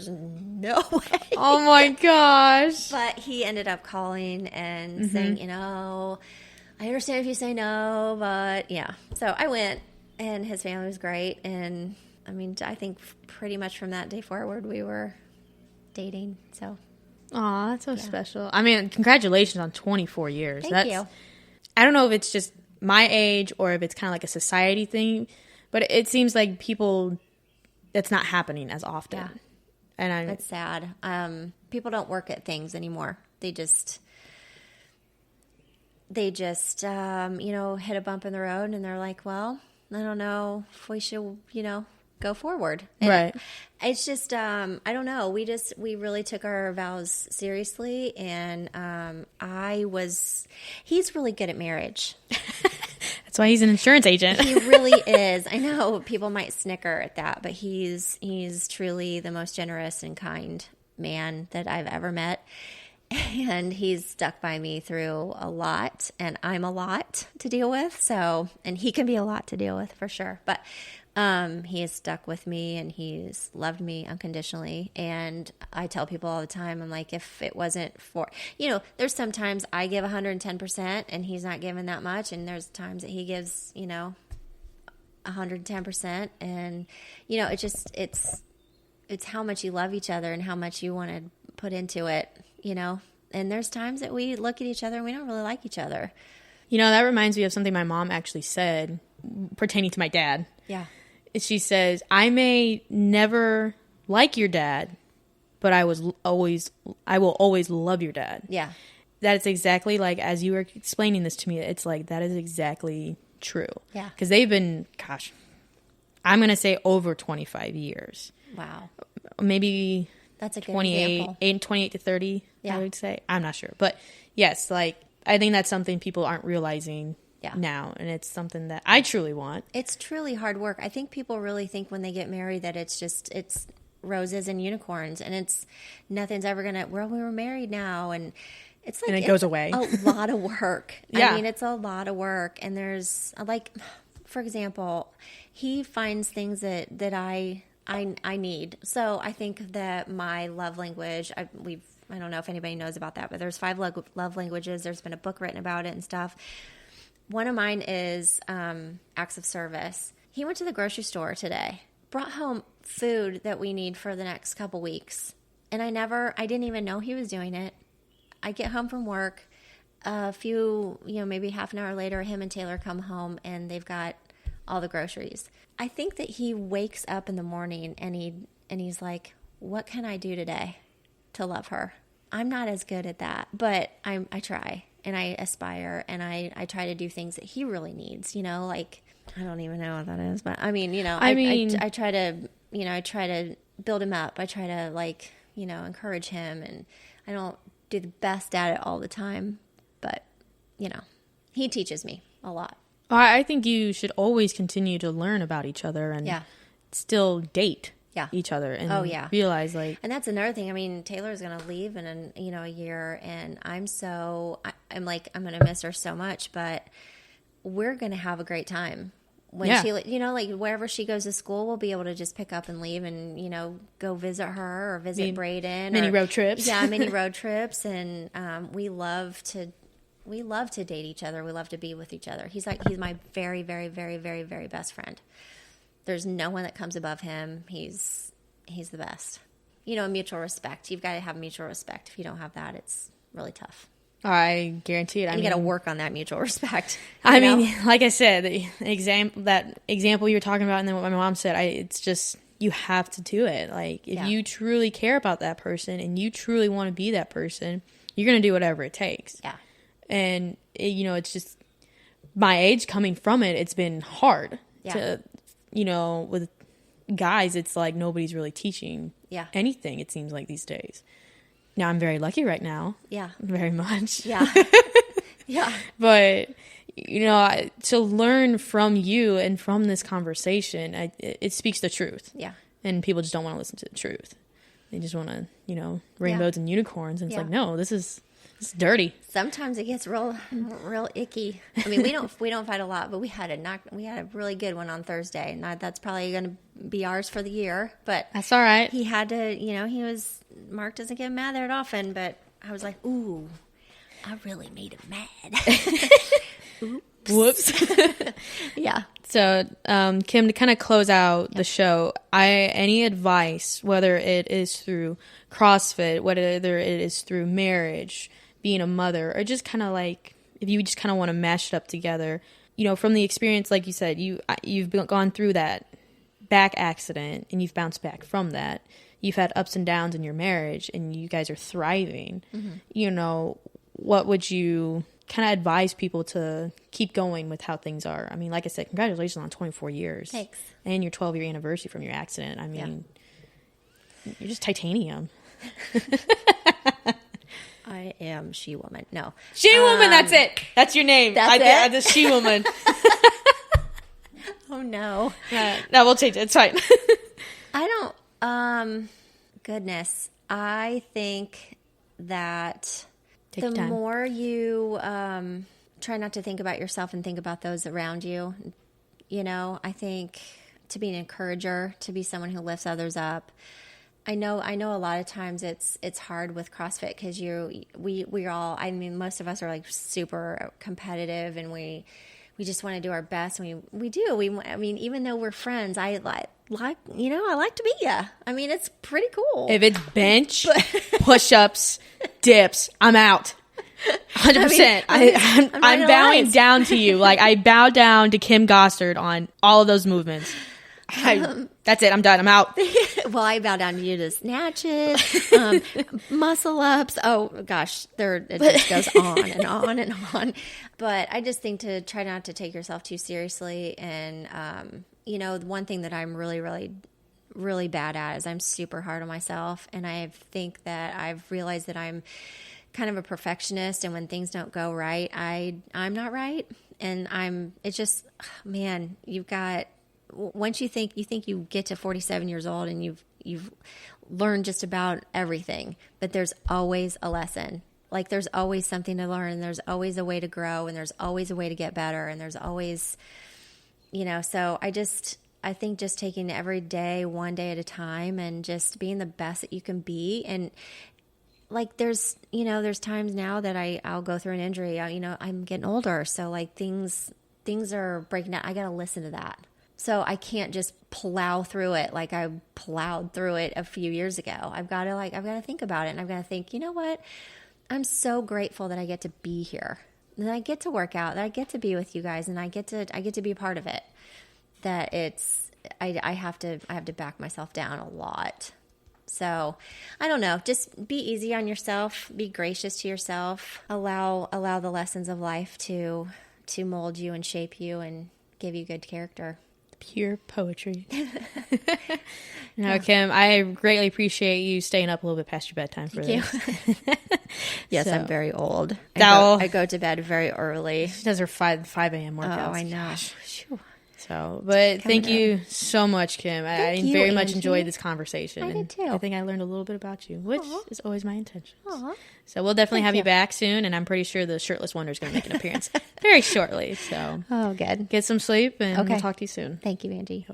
no way. Oh my gosh. But he ended up calling and saying, I understand if you say no, but yeah. So I went, and his family was great. And I mean, I think pretty much from that day forward, we were dating. So, Aw, that's so special. I mean, congratulations on 24 years. Thank you. I don't know if it's just my age or if it's kind of like a society thing, but it seems like that's not happening as often. Yeah. And it's sad. People don't work at things anymore. They just hit a bump in the road, and they're like, well, I don't know if we should, go forward. And right. It's just, I don't know. We really took our vows seriously, and he's really good at marriage. That's why he's an insurance agent. He really is. I know people might snicker at that, but he's truly the most generous and kind man that I've ever met. And he's stuck by me through a lot, and I'm a lot to deal with. So, and he can be a lot to deal with for sure. But he has stuck with me, and he's loved me unconditionally. And I tell people all the time, I'm like, if it wasn't for, there's sometimes I give 110% and he's not giving that much. And there's times that he gives, 110%. And, it's how much you love each other and how much you want to put into it, and there's times that we look at each other and we don't really like each other. That reminds me of something my mom actually said pertaining to my dad. Yeah. She says, I may never like your dad, but I will always love your dad. Yeah. That is exactly like, as you were explaining this to me, it's like, that is exactly true. Yeah. Because they've been, I'm going to say over 25 years. Wow. Maybe that's a good 28 to 30, I would say. I'm not sure. But yes, like, I think that's something people aren't realizing now. And it's something that I truly want. It's truly hard work. I think people really think when they get married that it's roses and unicorns, and nothing's ever going to, we were married now. And it's like, and it goes away. A lot of work. Yeah. I mean, it's a lot of work. And there's like, for example, he finds things that I need. So I think that my love language, I don't know if anybody knows about that, but there's 5 love languages. There's been a book written about it and stuff. One of mine is acts of service. He went to the grocery store today, brought home food that we need for the next couple weeks. And I didn't even know he was doing it. I get home from work, maybe half an hour later, him and Taylor come home and they've got all the groceries. I think that he wakes up in the morning and he's like, what can I do today to love her? I'm not as good at that, but I try and I aspire and I try to do things that he really needs, like, I don't even know what that is, but I mean, I try to build him up. I try to encourage him, and I don't do the best at it all the time, but he teaches me a lot. I think you should always continue to learn about each other and still date each other and realize like... And that's another thing. I mean, Taylor's going to leave in a year, and I'm going to miss her so much, but we're going to have a great time. When she, like wherever she goes to school, we'll be able to just pick up and leave and, go visit her or visit Braden. Mini road trips. Yeah, mini road trips. And we love to date each other. We love to be with each other. He's my very, very, very, very, very best friend. There's no one that comes above him. He's the best. Mutual respect. You've got to have mutual respect. If you don't have that, it's really tough. I guarantee it. You got to work on that mutual respect. I mean, like I said, that example you were talking about, and then what my mom said, it's just, you have to do it. Like, if you truly care about that person and you truly want to be that person, you're going to do whatever it takes. Yeah. And, it's just, my age coming from it, it's been hard to, with guys, it's like nobody's really teaching anything, it seems like these days. Now, I'm very lucky right now. Yeah. Very much. Yeah. Yeah. But, to learn from you and from this conversation, it speaks the truth. Yeah. And people just don't want to listen to the truth. They just want to, rainbows and unicorns. And it's like, no, this is It's dirty. Sometimes it gets real icky. I mean, we don't fight a lot, but we had a really good one on Thursday, and that's probably going to be ours for the year. But that's all right. He had to, Mark doesn't get mad that often, but I was like, ooh, I really made him mad. Oops. Whoops. Yeah. So, Kim, to kind of close out the show, any advice, whether it is through CrossFit, whether it is through marriage, being a mother, or just kind of like, if you just kind of want to mash it up together, from the experience, like you said, you've gone through that back accident and you've bounced back from that. You've had ups and downs in your marriage and you guys are thriving. Mm-hmm. What would you kind of advise people to keep going with how things are? I mean, like I said, congratulations on 24 years. Thanks. And your 12-year anniversary from your accident. I mean, You're just titanium. I am She-Woman. No. She-Woman, that's it. That's your name. That's it? The She-Woman. Oh, no. No, we'll change it. It's fine. I don't, goodness. I think that the more you try not to think about yourself and think about those around you, I think to be an encourager, to be someone who lifts others up. I know a lot of times it's hard with CrossFit because we're all, I mean, most of us are like super competitive and we just want to do our best. And we do. I mean, even though we're friends, I like to beat you. I mean, it's pretty cool. If it's bench, push-ups, dips, I'm out. 100%. I'm bowing down to you. Like, I bow down to Kim Gossard on all of those movements. That's it. I'm done. I'm out. Well, I bow down to you to snatches, muscle ups. Oh gosh, it just goes on and on and on. But I just think to try not to take yourself too seriously. And one thing that I'm really, really, really bad at is I'm super hard on myself. And I think that I've realized that I'm kind of a perfectionist. And when things don't go right, I'm not right. And it's just, man, once you think you get to 47 years old and you've learned just about everything, but there's always a lesson. Like there's always something to learn, and there's always a way to grow, and there's always a way to get better, and there's always, so I think just taking every day, one day at a time, and just being the best that you can be. And like there's times now that I'll go through an injury. I'm getting older, so like things are breaking down. I got to listen to that. So I can't just plow through it like I plowed through it a few years ago. I've got to think about it, and I've got to think, you know what? I'm so grateful that I get to be here, that I get to work out, that I get to be with you guys, and I get to be a part of it. That I have to back myself down a lot. So I don't know, just be easy on yourself, be gracious to yourself, allow the lessons of life to mold you and shape you and give you good character. Pure poetry. No, Kim, I greatly appreciate you staying up a little bit past your bedtime for this. Yes, I'm very old. I go to bed very early. She does her 5 a.m. workouts. Oh, I know. So, but thank you so much, Kim. I very much enjoyed this conversation. I did too. I think I learned a little bit about you, which is always my intention. So we'll definitely have you back soon, and I'm pretty sure the Shirtless Wonder is going to make an appearance very shortly. So, good. Get some sleep, and we'll talk to you soon. Thank you, Angie.